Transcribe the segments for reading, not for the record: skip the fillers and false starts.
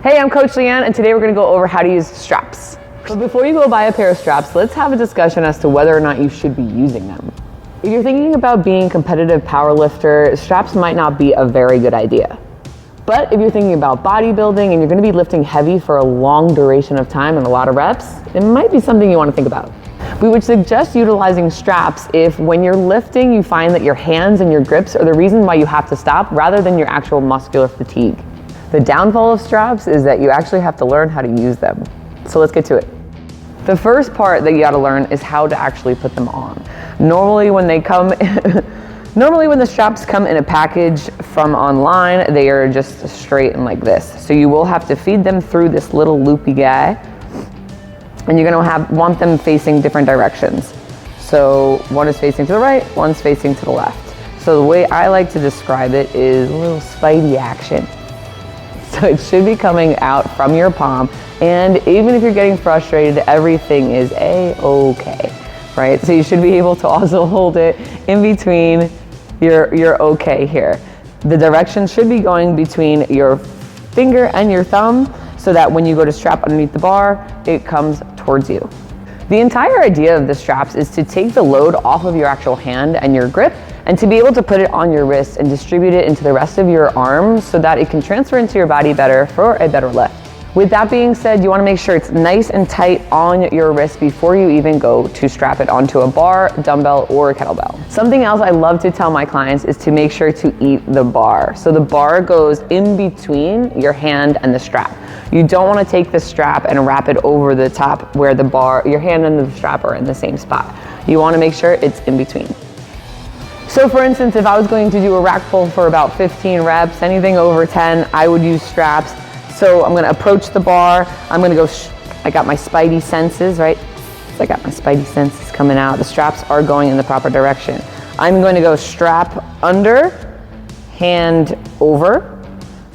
Hey, I'm Coach Leanne, and today we're gonna go over how to use straps. But before you go buy a pair of straps, let's have a discussion as to whether or not you should be using them. If you're thinking about being a competitive power lifter, straps might not be a very good idea. But if you're thinking about bodybuilding and you're gonna be lifting heavy for a long duration of time and a lot of reps, it might be something you wanna think about. We would suggest utilizing straps if when you're lifting, you find that your hands and your grips are the reason why you have to stop rather than your actual muscular fatigue. The downfall of straps is that you actually have to learn how to use them. So let's get to it. The first part that you gotta learn is how to actually put them on. Normally when the straps come in a package from online, they are just straight and like this. So you will have to feed them through this little loopy guy, and you're gonna want them facing different directions. So one is facing to the right, one's facing to the left. So the way I like to describe it is a little Spidey action. So it should be coming out from your palm, and even if you're getting frustrated, everything is a-okay, right? So you should be able to also hold it in between your okay here. The direction should be going between your finger and your thumb so that when you go to strap underneath the bar, it comes towards you. The entire idea of the straps is to take the load off of your actual hand and your grip and to be able to put it on your wrist and distribute it into the rest of your arms so that it can transfer into your body better for a better lift. With that being said, you want to make sure it's nice and tight on your wrist before you even go to strap it onto a bar, dumbbell, or a kettlebell. Something else I love to tell my clients is to make sure to eat the bar. So the bar goes in between your hand and the strap. You don't want to take the strap and wrap it over the top where the bar, your hand and the strap are in the same spot. You want to make sure it's in between. So for instance, if I was going to do a rack pull for about 15 reps, anything over 10, I would use straps. So I'm gonna approach the bar, I'm gonna go, I got my spidey senses, right? I got my spidey senses coming out. The straps are going in the proper direction. I'm going to go strap under, hand over,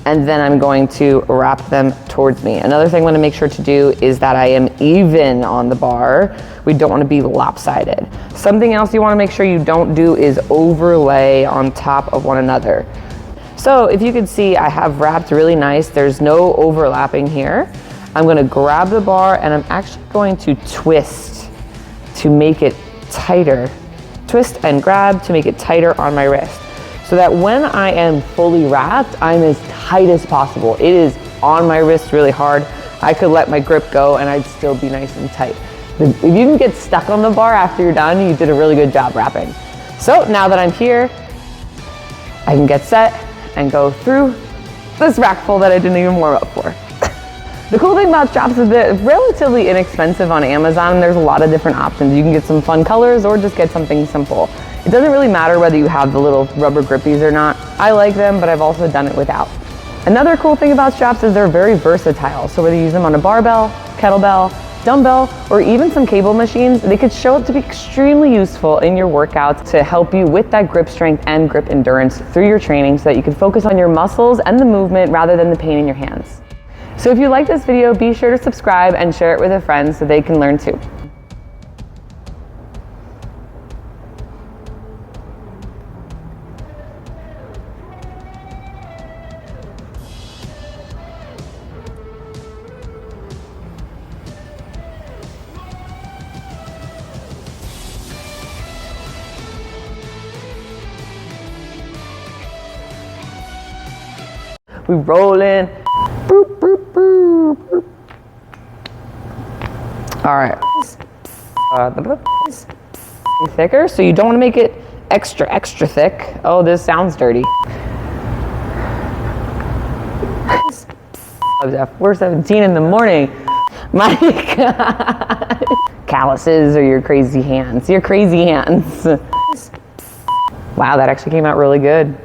and then I'm going to wrap them towards me. Another thing I'm gonna make sure to do is that I am even on the bar. We don't wanna be lopsided. Something else you wanna make sure you don't do is overlay on top of one another. So if you can see, I have wrapped really nice. There's no overlapping here. I'm gonna grab the bar and I'm actually going to twist to make it tighter. Twist and grab to make it tighter on my wrist, so that when I am fully wrapped, I'm as tight as possible. It is on my wrist really hard. I could let my grip go and I'd still be nice and tight. If you can get stuck on the bar after you're done, you did a really good job wrapping. So now that I'm here, I can get set and go through this rack pull that I didn't even warm up for. The cool thing about straps is they're relatively inexpensive on Amazon, and there's a lot of different options. You can get some fun colors or just get something simple. It doesn't really matter whether you have the little rubber grippies or not. I like them, but I've also done it without. Another cool thing about straps is they're very versatile. So whether you use them on a barbell, kettlebell, dumbbell, or even some cable machines, they could show up to be extremely useful in your workouts to help you with that grip strength and grip endurance through your training so that you can focus on your muscles and the movement rather than the pain in your hands. So if you like this video, be sure to subscribe and share it with a friend so they can learn too. We rolling. Boop, boop, boop, boop. All right. Thicker, so you don't want to make it extra thick. Oh, this sounds dirty. We're 17 in the morning. My God. Calluses or your crazy hands. Your crazy hands. Wow, that actually came out really good.